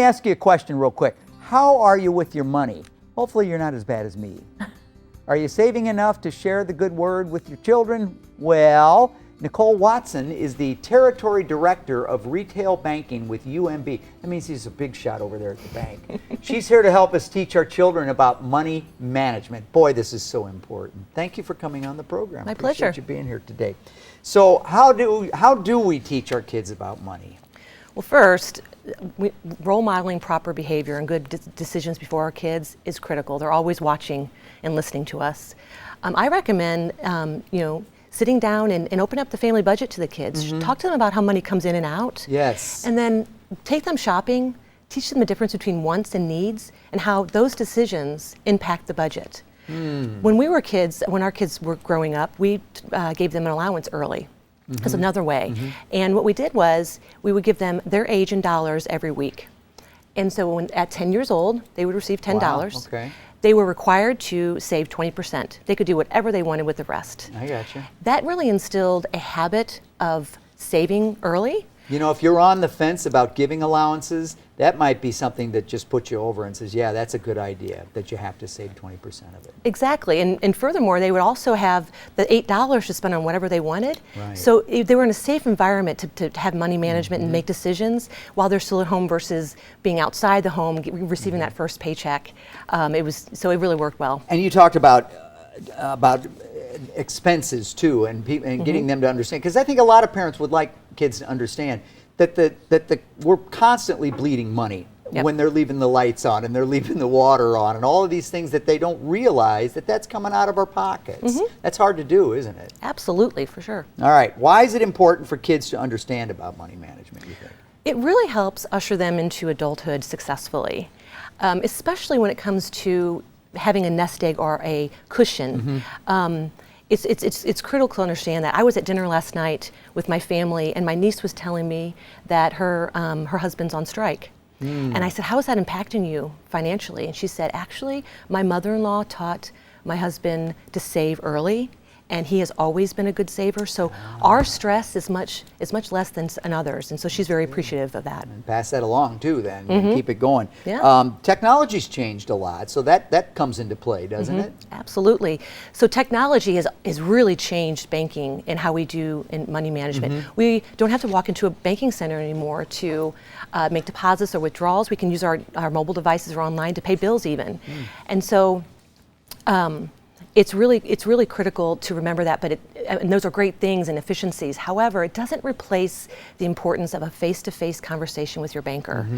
Let me ask you a question real quick. How are you with your money? Hopefully you're not as bad as me. Are you saving enough to share the good word with your children? Well, Nicole Watson is the Territory Director of Retail Banking with UMB. That means he's a big shot over there at the bank. She's here to help us teach our children about money management. Boy, this is so important. Thank you for coming on the program. My pleasure. Appreciate you being here today. So how do we teach our kids about money? Well, first, role modeling proper behavior and good decisions before our kids is critical. They're always watching and listening to us. I recommend, sitting down and open up the family budget to the kids. Mm-hmm. Talk to them about how money comes in and out. Yes. And then take them shopping, teach them the difference between wants and needs and how those decisions impact the budget. When our kids were growing up, we gave them an allowance early. That's another way. And what we did was we would give them their age in dollars every week. And so at 10 years old, they would receive $10. Wow, okay. They were required to save 20%. They could do whatever they wanted with the rest. I gotcha. That really instilled a habit of saving early. You know, if you're on the fence about giving allowances, that might be something that just puts you over and says, yeah, that's a good idea, that you have to save 20% of it. Exactly, and furthermore, they would also have the $8 to spend on whatever they wanted. Right. So they were in a safe environment to have money management and make decisions while they're still at home versus being outside the home, receiving that first paycheck. It really worked well. And you talked about expenses too, and getting them to understand, because I think a lot of parents would like kids to understand that we're constantly bleeding money. Yep. When they're leaving the lights on and they're leaving the water on and all of these things that they don't realize that's coming out of our pockets. That's hard to do, isn't it? Absolutely, for sure. All right, why is it important for kids to understand about money management, you think? It really helps usher them into adulthood successfully, especially when it comes to having a nest egg or a cushion. It's critical to understand that. I was at dinner last night with my family, and my niece was telling me that her husband's on strike. And I said, how is that impacting you financially? And she said, actually, my mother-in-law taught my husband to save early, and he has always been a good saver. So our stress is much less than others, and so she's very appreciative of that. And pass that along too, then, and keep it going. Yeah. Technology's changed a lot, so that comes into play, doesn't it? Absolutely. So technology has really changed banking and how we do in money management. We don't have to walk into a banking center anymore to make deposits or withdrawals. We can use our mobile devices or online to pay bills even. And so it's really critical to remember that, and those are great things and efficiencies. However, it doesn't replace the importance of a face-to-face conversation with your banker.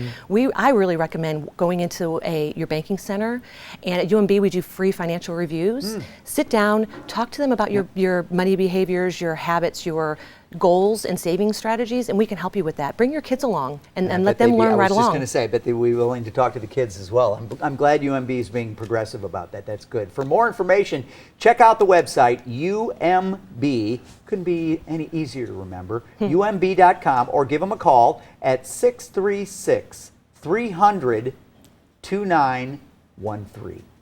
I really recommend going into your banking center, and at UMB we do free financial reviews. Sit down, talk to them about your money behaviors, your habits, your goals and saving strategies, and we can help you with that. Bring your kids along and let them learn right along. I was just going to say, I bet they'd be willing to talk to the kids as well. I'm glad UMB is being progressive about that. That's good. For more information, check out the website, UMB. Couldn't be any easier to remember, UMB.com, or give them a call at 636-300-2913.